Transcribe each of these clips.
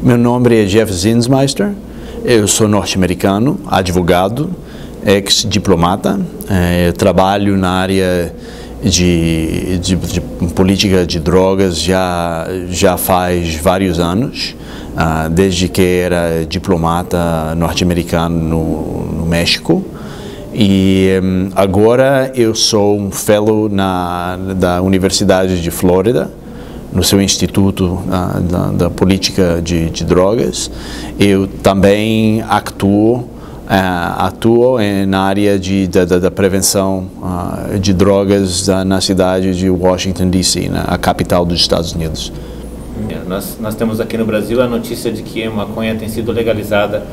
Meu nome é Jeff Zinsmeister, eu sou norte-americano, advogado, ex-diplomata, trabalho na área de política de drogas já faz vários anos, desde que era diplomata norte-americano no México. E agora eu sou um fellow da Universidade de Flórida, no seu Instituto da Política de Drogas. Eu também atuo na área da prevenção de drogas na cidade de Washington, D.C., a capital dos Estados Unidos. Nós temos aqui no Brasil a notícia de que a maconha tem sido legalizada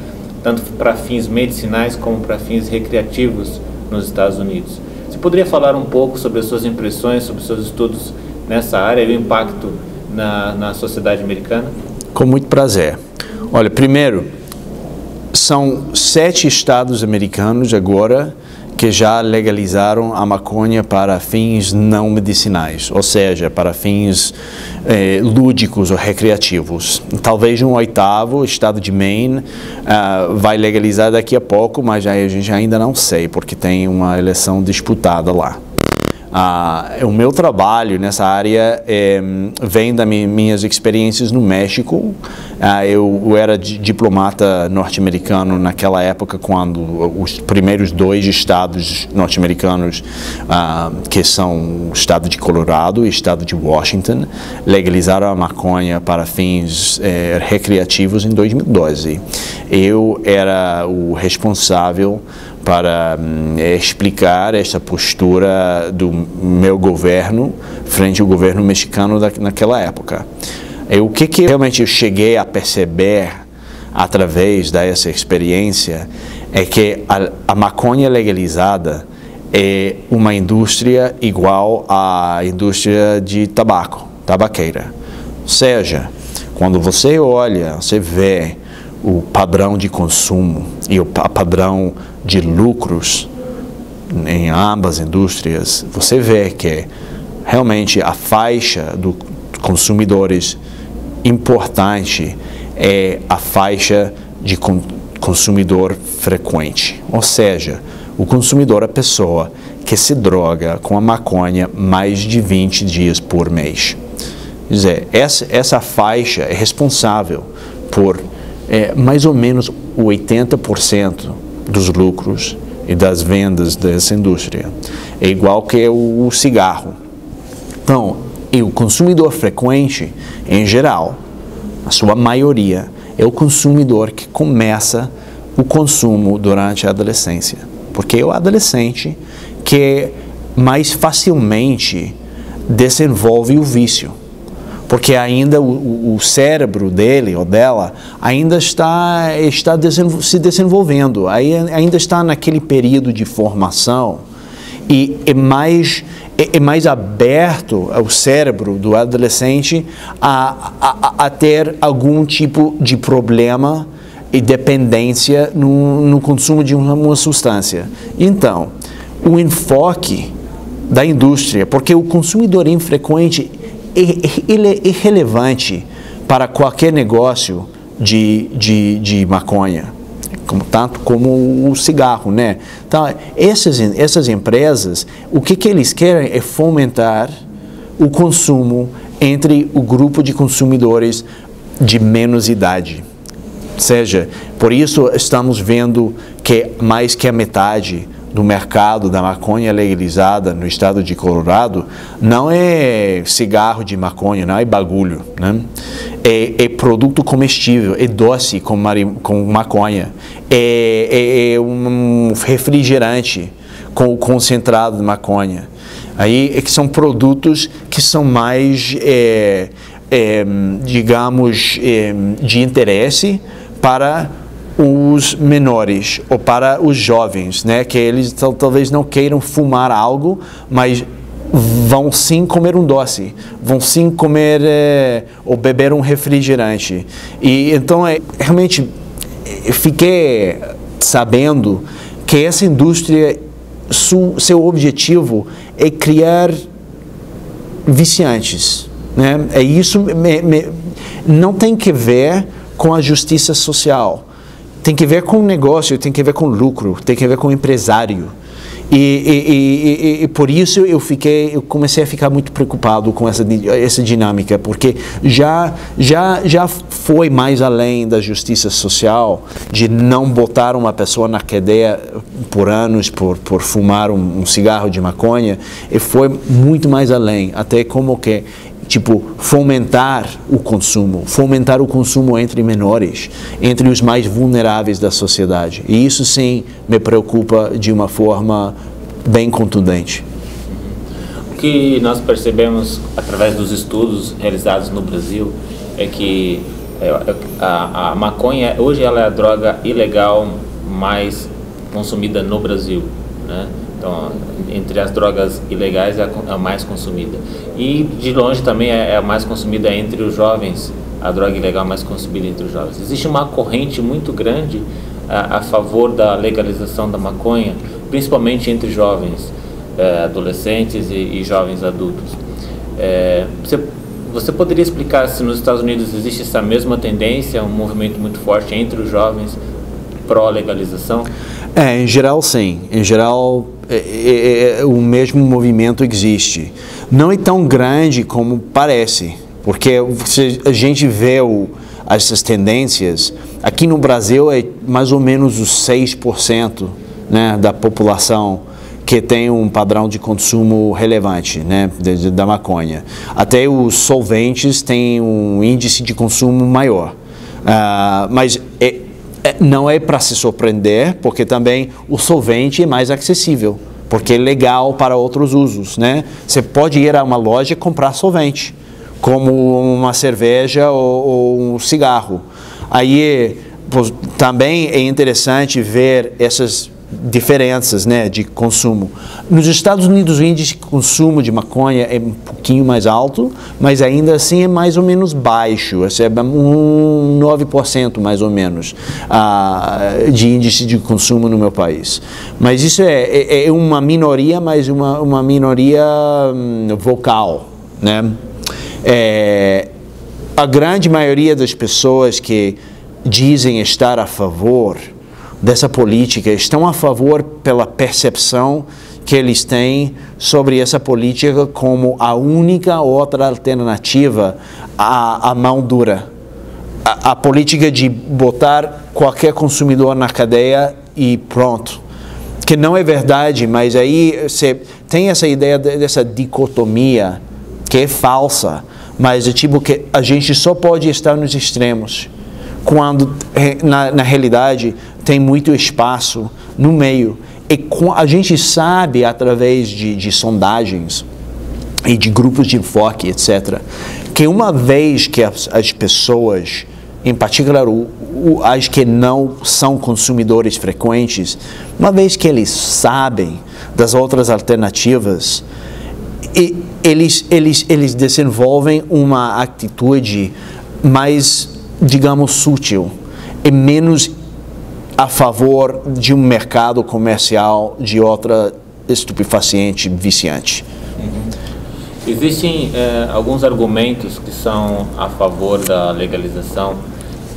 tanto para fins medicinais como para fins recreativos nos Estados Unidos. Você poderia falar um pouco sobre as suas impressões, sobre os seus estudos nessa área e o impacto na sociedade americana? Com muito prazer. Olha, primeiro, são 7 estados americanos agora que já legalizaram a maconha para fins não medicinais, ou seja, para fins lúdicos ou recreativos. Talvez um 8º, o estado de Maine, vai legalizar daqui a pouco, mas a gente ainda não sei, porque tem uma eleição disputada lá. O meu trabalho nessa área vem das minhas experiências no México. Eu era diplomata norte-americano naquela época, quando os primeiros 2 estados norte-americanos, que são o estado de Colorado e o estado de Washington, legalizaram a maconha para fins recreativos em 2012. Eu era o responsável para explicar esta postura do meu governo frente ao governo mexicano naquela época. O que realmente eu cheguei a perceber através dessa experiência é que a maconha legalizada é uma indústria igual à indústria de tabaqueira. Ou seja, quando você olha, você vê o padrão de consumo e o padrão de lucros em ambas indústrias, você vê que realmente a faixa dos consumidores importante é a faixa de consumidor frequente, ou seja, o consumidor é a pessoa que se droga com a maconha mais de 20 dias por mês. Quer dizer, essa faixa é responsável por mais ou menos 80% dos lucros e das vendas dessa indústria. É igual que o cigarro. Então, o consumidor frequente, em geral, a sua maioria, é o consumidor que começa o consumo durante a adolescência. Porque é o adolescente que mais facilmente desenvolve o vício. Porque ainda o cérebro dele ou dela ainda está se desenvolvendo, ainda está naquele período de formação e é mais aberto o cérebro do adolescente a ter algum tipo de problema e dependência no consumo de uma substância. Então, o enfoque da indústria, porque o consumidor infrequente ele é irrelevante para qualquer negócio de maconha, tanto como o cigarro, né? Então, essas empresas, o que eles querem é fomentar o consumo entre o grupo de consumidores de menos idade. Ou seja, por isso estamos vendo que mais que a metade do mercado da maconha legalizada no estado de Colorado não é cigarro de maconha, não é bagulho, né? É produto comestível, é doce com maconha, é um refrigerante com o concentrado de maconha. Aí é que são produtos que são mais, digamos, de interesse para os menores ou para os jovens, né, que eles talvez não queiram fumar algo, mas vão sim comer um doce, vão sim comer ou beber um refrigerante. E então realmente fiquei sabendo que essa indústria, seu objetivo é criar viciantes, né? É isso, não tem que ver com a justiça social. Tem que ver com negócio, tem que ver com lucro, tem que ver com empresário. E por isso eu comecei a ficar muito preocupado com essa dinâmica, porque já foi mais além da justiça social, de não botar uma pessoa na cadeia por anos por fumar um cigarro de maconha, e foi muito mais além, até como que fomentar o consumo entre menores, entre os mais vulneráveis da sociedade. E isso sim me preocupa de uma forma bem contundente. O que nós percebemos através dos estudos realizados no Brasil é que a maconha hoje ela é a droga ilegal mais consumida no Brasil, né? Então, entre as drogas ilegais é a mais consumida. E, de longe, também é a mais consumida entre os jovens, a droga ilegal mais consumida entre os jovens. Existe uma corrente muito grande a favor da legalização da maconha, principalmente entre jovens, adolescentes e jovens adultos. Você poderia explicar se nos Estados Unidos existe essa mesma tendência, um movimento muito forte entre os jovens pró-legalização? Em geral, sim. Em geral, o mesmo movimento existe. Não é tão grande como parece, porque se a gente vê essas tendências, aqui no Brasil é mais ou menos os 6%, né, da população que tem um padrão de consumo relevante, né, da maconha. Até os solventes têm um índice de consumo maior. Mas não é para se surpreender, porque também o solvente é mais acessível, porque é legal para outros usos, né? Você pode ir a uma loja e comprar solvente, como uma cerveja ou um cigarro. Aí também é interessante ver essas diferenças, né, de consumo. Nos Estados Unidos o índice de consumo de maconha é um pouquinho mais alto, mas ainda assim é mais ou menos baixo, é 9% mais ou menos de índice de consumo no meu país. Mas isso é uma minoria, mas uma minoria vocal, né? A grande maioria das pessoas que dizem estar a favor dessa política estão a favor pela percepção que eles têm sobre essa política como a única outra alternativa à mão dura. A política de botar qualquer consumidor na cadeia e pronto. Que não é verdade, mas aí você tem essa ideia dessa dicotomia que é falsa, mas é tipo que a gente só pode estar nos extremos, quando na realidade tem muito espaço no meio. E a gente sabe através de sondagens e de grupos de enfoque, etc., que uma vez que as pessoas, em particular as que não são consumidores frequentes, uma vez que eles sabem das outras alternativas, eles desenvolvem uma atitude mais, digamos, sutil e menos a favor de um mercado comercial de outra estupefaciente viciante. Existem alguns argumentos que são a favor da legalização,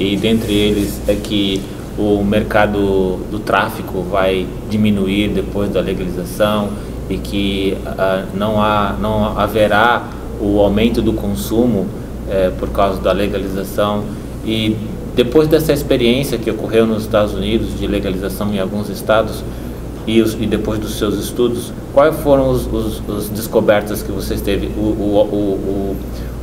e dentre eles é que o mercado do tráfico vai diminuir depois da legalização e que não haverá o aumento do consumo por causa da legalização. E depois dessa experiência que ocorreu nos Estados Unidos de legalização em alguns estados e depois dos seus estudos, quais foram as descobertas que vocês teve?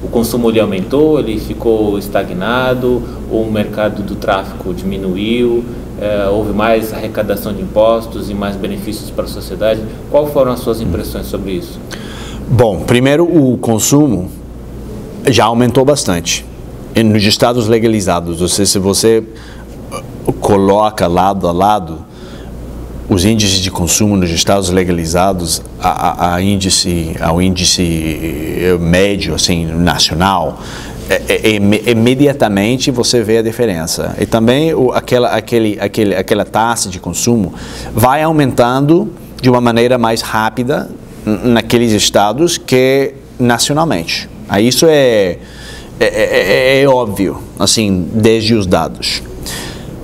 O consumo ele aumentou, ele ficou estagnado, o mercado do tráfico diminuiu, houve mais arrecadação de impostos e mais benefícios para a sociedade? Quais foram as suas impressões sobre isso? Bom, primeiro o consumo já aumentou bastante. Nos estados legalizados, se você coloca lado a lado os índices de consumo nos estados legalizados ao índice médio, assim, nacional, imediatamente você vê a diferença. E também aquela taxa de consumo vai aumentando de uma maneira mais rápida naqueles estados que nacionalmente. Isso é é óbvio, assim, desde os dados.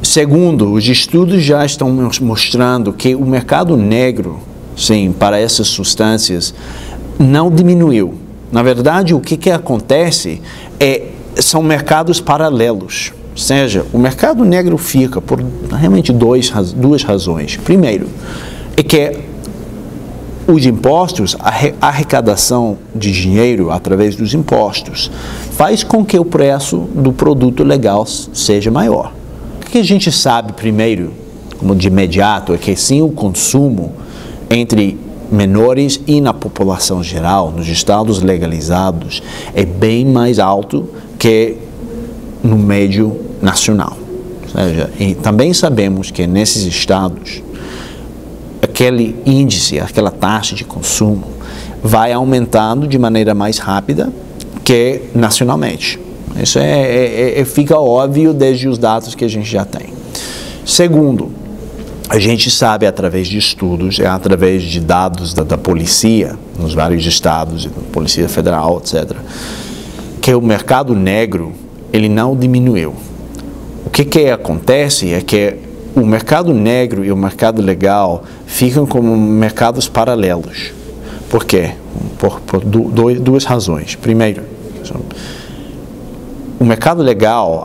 Segundo, os estudos já estão mostrando que o mercado negro, sim, para essas substâncias, não diminuiu. Na verdade, o que acontece são mercados paralelos. Ou seja, o mercado negro fica por realmente duas razões. Primeiro, é que os impostos, a arrecadação de dinheiro através dos impostos, faz com que o preço do produto legal seja maior. O que a gente sabe primeiro, como de imediato, é que sim, o consumo entre menores e na população geral, nos estados legalizados, é bem mais alto que no médio nacional. Ou seja, e também sabemos que nesses estados, aquele índice, aquela taxa de consumo, vai aumentando de maneira mais rápida que nacionalmente. Isso fica óbvio desde os dados que a gente já tem. Segundo, a gente sabe através de estudos, através de dados da polícia, nos vários estados, Polícia Federal, etc., que o mercado negro, ele não diminuiu. O que acontece é que o mercado negro e o mercado legal ficam como mercados paralelos. Por quê? Por duas razões. Primeiro, o mercado legal,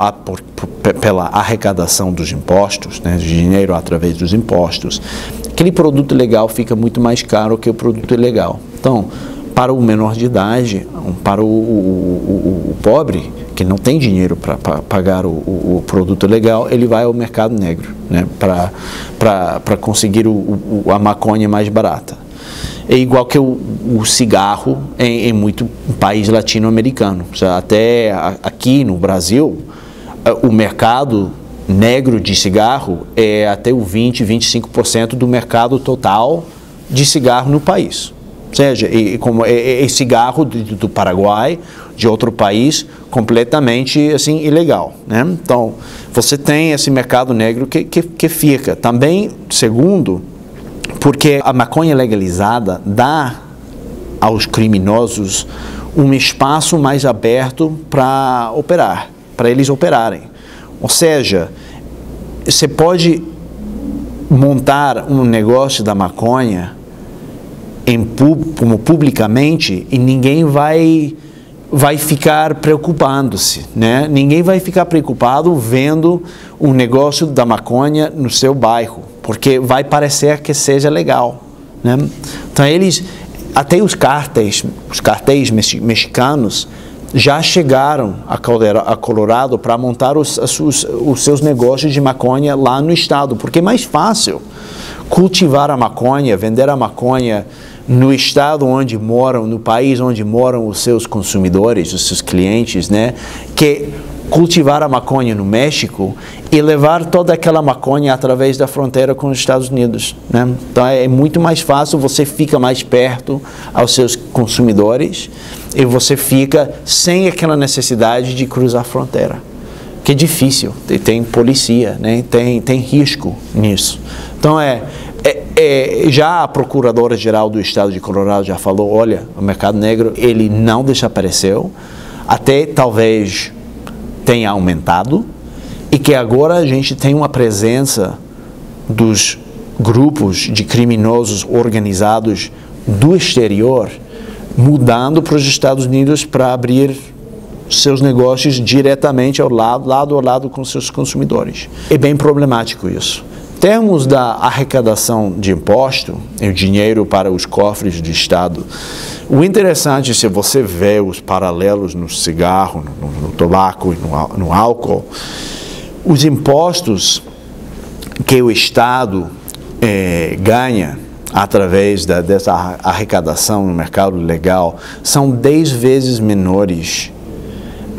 pela arrecadação dos impostos, né, de dinheiro através dos impostos, aquele produto legal fica muito mais caro que o produto ilegal. Então, para o menor de idade, para o pobre, que não tem dinheiro para pagar o produto legal, ele vai ao mercado negro, né, para conseguir a maconha mais barata. É igual que o cigarro em muito país latino-americano. Até aqui no Brasil, o mercado negro de cigarro é até o 20-25% do mercado total de cigarro no país. Ou seja, como é cigarro do Paraguai, de outro país, completamente assim, ilegal, né? Então, você tem esse mercado negro que fica. Também, segundo, porque a maconha legalizada dá aos criminosos um espaço mais aberto para operar, para eles operarem. Ou seja, você pode montar um negócio da maconha como publicamente e ninguém vai ficar preocupando-se, né? Ninguém vai ficar preocupado vendo um negócio da maconha no seu bairro, porque vai parecer que seja legal, né? Então até os cartéis mexicanos já chegaram a Colorado para montar os seus negócios de maconha lá no estado, porque é mais fácil cultivar a maconha, vender a maconha no estado onde moram, no país onde moram os seus consumidores, os seus clientes, né, que cultivar a maconha no México e levar toda aquela maconha através da fronteira com os Estados Unidos, né? Então é muito mais fácil, você fica mais perto aos seus consumidores e você fica sem aquela necessidade de cruzar a fronteira, que é difícil, tem polícia, né? Tem risco nisso. Então já a Procuradora-Geral do Estado de Colorado já falou, olha, o mercado negro, ele não desapareceu, até talvez tenha aumentado, e que agora a gente tem uma presença dos grupos de criminosos organizados do exterior mudando para os Estados Unidos para abrir seus negócios diretamente lado a lado com seus consumidores. É bem problemático isso. Em termos da arrecadação de imposto, o dinheiro para os cofres do Estado, o interessante, se você vê os paralelos no cigarro, no tabaco e no álcool, os impostos que o Estado ganha através dessa arrecadação no mercado legal são 10 vezes menores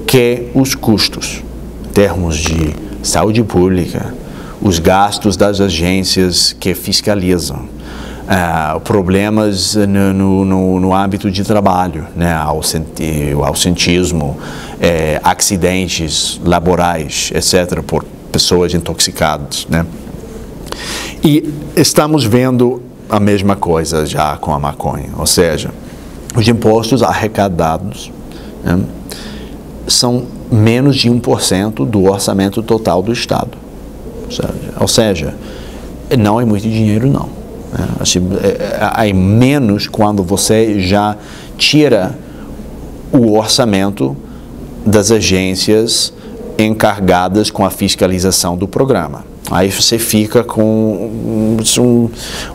que os custos, em termos de saúde pública, os gastos das agências que fiscalizam, problemas no âmbito de trabalho, né, o ausentismo, acidentes laborais, etc., por pessoas intoxicadas, né? E estamos vendo a mesma coisa já com a maconha, ou seja, os impostos arrecadados, né, são menos de 1% do orçamento total do Estado. Ou seja, não é muito dinheiro, não. É menos quando você já tira o orçamento das agências encarregadas com a fiscalização do programa. Aí você fica com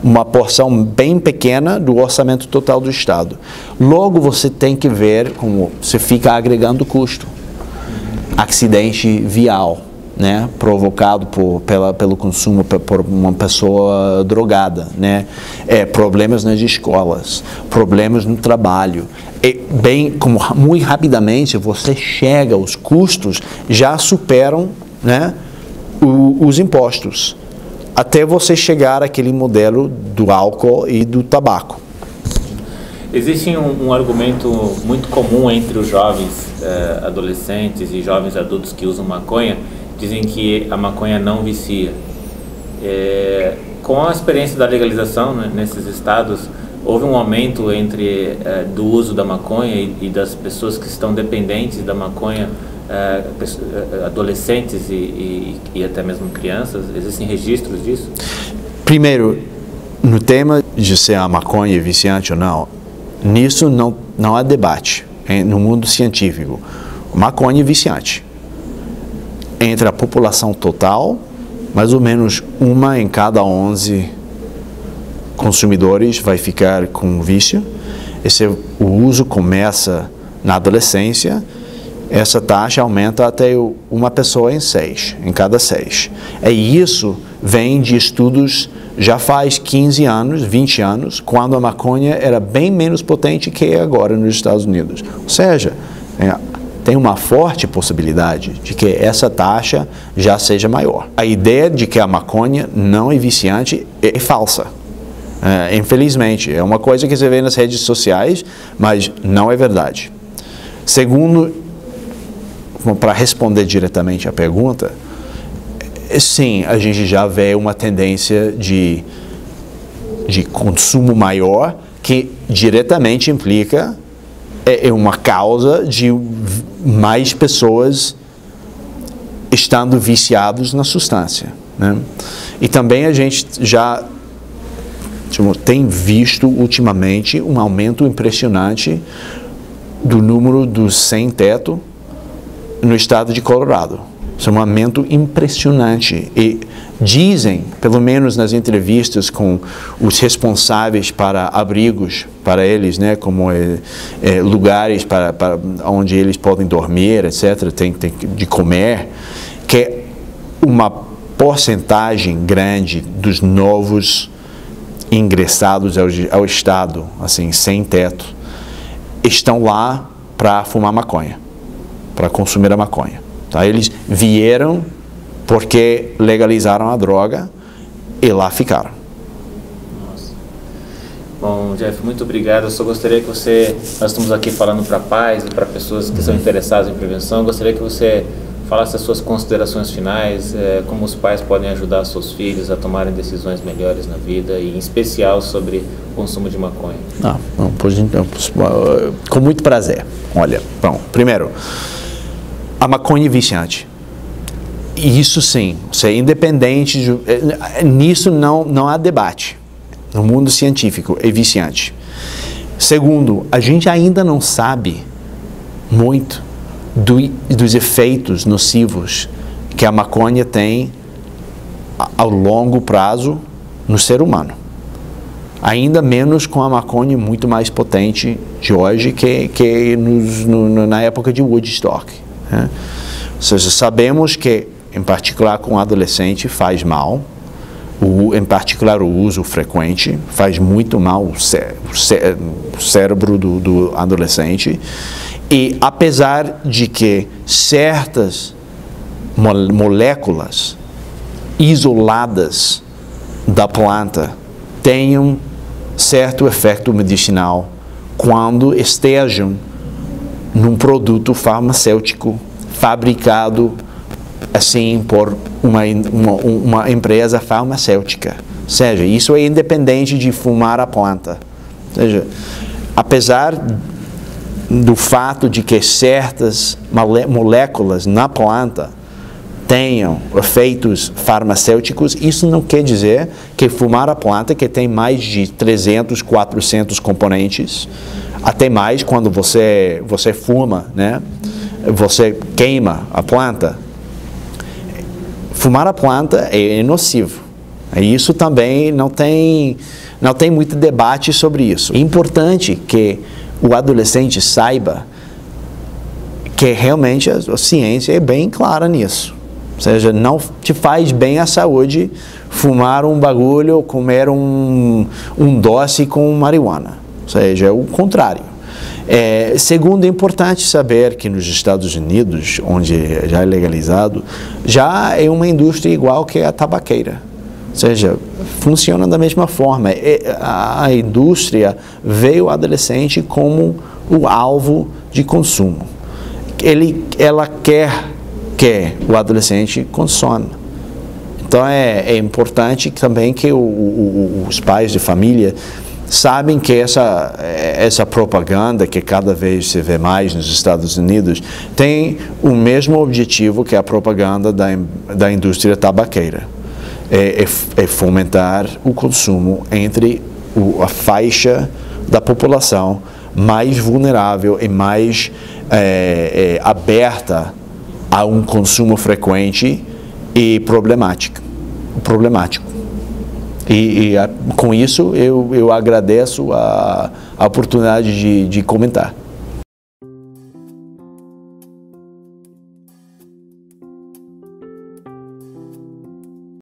uma porção bem pequena do orçamento total do Estado. Logo, você tem que ver como você fica agregando custo. Acidente vial, né, provocado pelo consumo por uma pessoa drogada, né, problemas nas escolas, problemas no trabalho. Como muito rapidamente você chega, os custos já superam, né, os impostos, até você chegar àquele modelo do álcool e do tabaco. Existe um argumento muito comum entre os jovens adolescentes e jovens adultos que usam maconha, dizem que a maconha não vicia. Com a experiência da legalização, né, nesses estados, houve um aumento do uso da maconha e das pessoas que estão dependentes da maconha, adolescentes e até mesmo crianças? Existem registros disso? Primeiro, no tema de se a maconha é viciante ou não, nisso não há debate no mundo científico. Maconha é viciante. Entre a população total, mais ou menos 1 em cada 11 consumidores vai ficar com vício. O uso começa na adolescência. Essa taxa aumenta até uma pessoa em cada 6. E isso vem de estudos já faz 15 anos, 20 anos, quando a maconha era bem menos potente que é agora nos Estados Unidos. Ou seja, tem uma forte possibilidade de que essa taxa já seja maior. A ideia de que a maconha não é viciante é falsa. Infelizmente, é uma coisa que você vê nas redes sociais, mas não é verdade. Segundo, para responder diretamente à pergunta, sim, a gente já vê uma tendência de consumo maior que diretamente implica uma causa de mais pessoas estando viciados na substância, né? E também a gente já tem visto ultimamente um aumento impressionante do número dos sem teto no estado de Colorado. Isso é um aumento impressionante. E dizem, pelo menos nas entrevistas com os responsáveis para abrigos para eles, né, como lugares para onde eles podem dormir, etc., tem de comer, que uma porcentagem grande dos novos ingressados ao estado, assim, sem teto, estão lá para fumar maconha, para consumir a maconha. Tá? Eles vieram porque legalizaram a droga e lá ficaram. Nossa. Bom, Jeff, muito obrigado. Eu só gostaria que nós estamos aqui falando para pais e para pessoas que são interessadas em prevenção, eu gostaria que você falasse as suas considerações finais, como os pais podem ajudar seus filhos a tomarem decisões melhores na vida, e em especial sobre o consumo de maconha. Com muito prazer. Olha, bom, primeiro, a maconha é viciante. Isso sim, você é independente, nisso não há debate. No mundo científico, é viciante. Segundo, a gente ainda não sabe muito dos efeitos nocivos que a maconha tem ao longo prazo no ser humano. Ainda menos com a maconha muito mais potente de hoje que na época de Woodstock, né? Ou seja, sabemos que, em particular com adolescente, faz mal. Em particular o uso frequente faz muito mal o cérebro do adolescente. E apesar de que certas moléculas isoladas da planta tenham certo efeito medicinal quando estejam num produto farmacêutico fabricado assim por uma empresa farmacêutica. Ou seja, isso é independente de fumar a planta. Ou seja, apesar do fato de que certas moléculas na planta tenham efeitos farmacêuticos, isso não quer dizer que fumar a planta, que tem mais de 300, 400 componentes, até mais quando você fuma, né? Você queima a planta. Fumar a planta é nocivo. E isso também não tem muito debate sobre isso. É importante que o adolescente saiba que realmente a ciência é bem clara nisso. Ou seja, não te faz bem à saúde fumar um bagulho ou comer um doce com marihuana. Ou seja, é o contrário. Segundo, é importante saber que nos Estados Unidos, onde já é legalizado, já é uma indústria igual que a tabaqueira. Ou seja, funciona da mesma forma. A indústria vê o adolescente como o alvo de consumo. Ela quer que o adolescente consome. Então é importante também que os pais de família sabem que essa propaganda que cada vez se vê mais nos Estados Unidos tem o mesmo objetivo que a propaganda da indústria tabaqueira. É fomentar o consumo entre a faixa da população mais vulnerável e mais aberta a um consumo frequente e problemático. Com isso, eu agradeço a oportunidade de comentar.